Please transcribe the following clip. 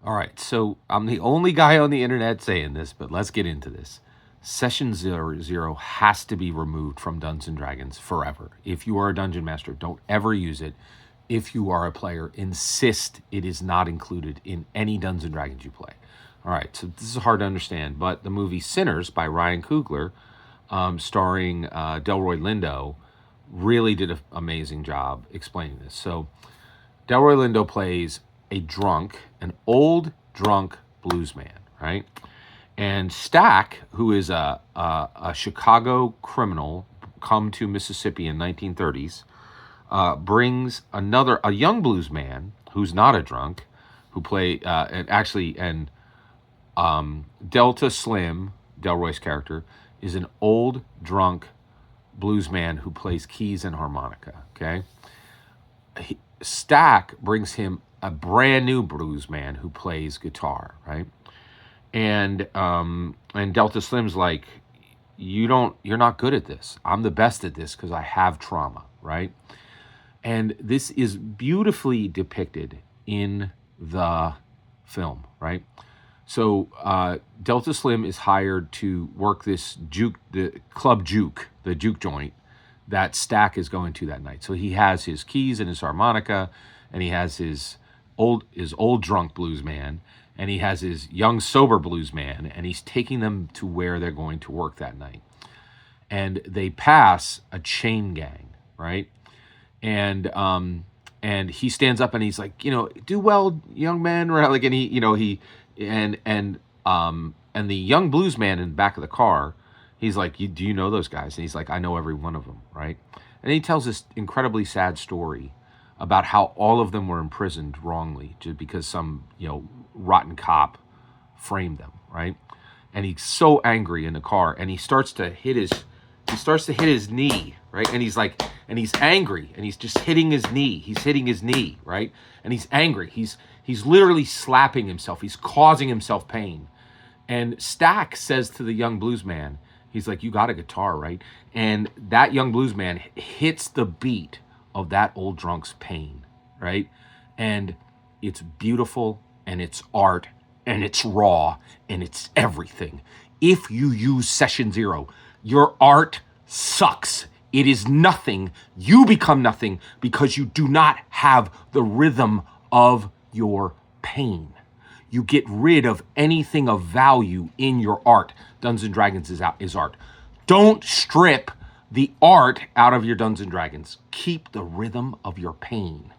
All right, so I'm the only guy on the internet saying this, but let's get into this. Session 00 has to be removed from Dungeons and Dragons forever. If you are a dungeon master, don't ever use it. If you are a player, insist it is not included in any Dungeons and Dragons you play. All right, so this is hard to understand, but the movie Sinners by Ryan Coogler, starring Delroy Lindo, really did an amazing job explaining this. So Delroy Lindo plays an old drunk blues man, right? And Stack, who is a Chicago criminal come to Mississippi in 1930s, brings a young blues man who's not a drunk, who play and Delta Slim, Delroy's character, is an old drunk blues man who plays keys and harmonica. Okay, Stack brings him a brand new blues man who plays guitar, right? And Delta Slim's like, you're not good at this. I'm the best at this because I have trauma, right? And this is beautifully depicted in the film, right? So Delta Slim is hired to work this the juke joint that Stack is going to that night. So he has his keys and his harmonica, and he has his old drunk blues man, and he has his young sober blues man, and he's taking them to where they're going to work that night. And they pass a chain gang, right? And he stands up and he's like, do well, young man, right? Like, and and the young blues man in the back of the car, he's like, do you know those guys? And he's like, I know every one of them, right? And he tells this incredibly sad story about how all of them were imprisoned wrongly just because some rotten cop framed them, right? And he's so angry in the car, and he starts to hit his knee, right? And he's like, and he's angry, and he's just hitting his knee. He's hitting his knee, right? And he's angry. He's literally slapping himself. He's causing himself pain. And Stack says to the young blues man, he's like, you got a guitar, right? And that young blues man hits the beat of that old drunk's pain, right? And it's beautiful, and it's art, and it's raw, and it's everything. If you use Session 0, your art sucks. It is nothing. You become nothing because you do not have the rhythm of your pain. You get rid of anything of value in your art. Dungeons and Dragons is art. Don't strip the art out of your Dungeons and Dragons. Keep the rhythm of your pain.